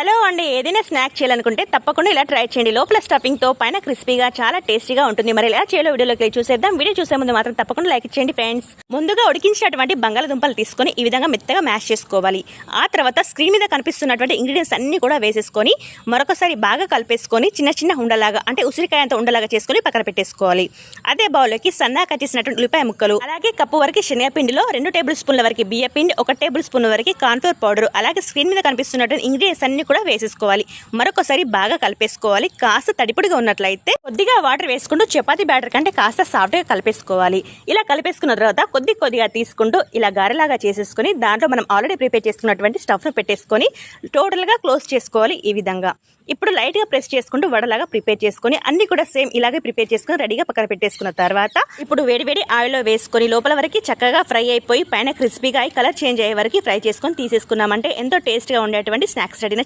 Hello అండి, ఏదైనా snack చేయాలనుకుంటే తప్పకుండా ఇలా ట్రై చేయండి. లోపల స్టఫింగ్ తో పైన క్రిస్పీగా చాలా టేస్టీగా ఉంటుంది. మరి ఎలా చేయాలో వీడియోలోకి చూసేద్దాం. వీడియో చూసే ముందు మాత్రం తప్పకుండా లైక్ చేయండి ఫ్రెండ్స్. ముందుగా ఉడికించినటువంటి బంగాళదుంపలు తీసుకొని ఈ విధంగా మెత్తగా మ్యాష్ చేసుకోవాలి. ఆ తర్వాత స్క్రీన్ మీద కనిపిస్తున్నటువంటి ఇంగ్రీడియంట్స్ అన్ని కూడా వేసేసుకొని మరొకసారి బాగా కలిపేసుకొని చిన్న చిన్న ఉండలాగా అంటే ఉసిరికాయంత ఉండలాగా చేసుకొని పక్కన పెట్టేసుకోవాలి. అదే బౌల్లోకి సన్నగా కట్ చేసినటువంటి ఉల్లిపాయ ముక్కలు, అలాగే కప్పు వరకు శనగపిండిలో 2 టేబుల్ స్పూన్ల వరకు బియ్య పిండి, 1 టేబుల్ స్పూన్ వరకు కార్న్ఫ్లోర్ పౌడర్, అలాగే స్క్రీన్ మీద కనిపిస్తున్నటువంటి ఇంగ్రీడియంట్స్ అన్ని కూడా వేసేసుకోవాలి. మరొకసారి బాగా కలిపేసుకోవాలి. కాస్త తడిపుడిగా ఉన్నట్లయితే కొద్దిగా వాటర్ వేసుకుంటూ చపాతీ బ్యాటర్ కంటే కాస్త సాఫ్ట్గా కలిపేసుకోవాలి. ఇలా కలిపేసుకున్న తర్వాత కొద్దిగా తీసుకుంటూ ఇలా గారెలాగా చేసేసుకుని దాంట్లో మనం ఆల్రెడీ ప్రిపేర్ చేసుకున్నటువంటి స్టఫ్ను పెట్టేసుకొని టోటల్గా క్లోజ్ చేసుకోవాలి. ఈ విధంగా ఇప్పుడు లైట్గా ప్రెస్ చేసుకుంటూ వడలాగా ప్రిపేర్ చేసుకొని అన్ని కూడా సేమ్ ఇలాగే ప్రిపేర్ చేసుకుని రెడీగా పక్కన పెట్టేసుకున్న తర్వాత ఇప్పుడు వేడి ఆయిల్లో వేసుకొని లోపల వరకు చక్కగా ఫ్రై అయిపోయి పైన క్రిస్పీగా అయి కలర్ చేంజ్ అయ్యే వరకు ఫ్రై చేసుకొని తీసేసుకున్నామంటే ఎంతో టేస్ట్గా ఉండేటువంటి స్నాక్స్ రెడీ.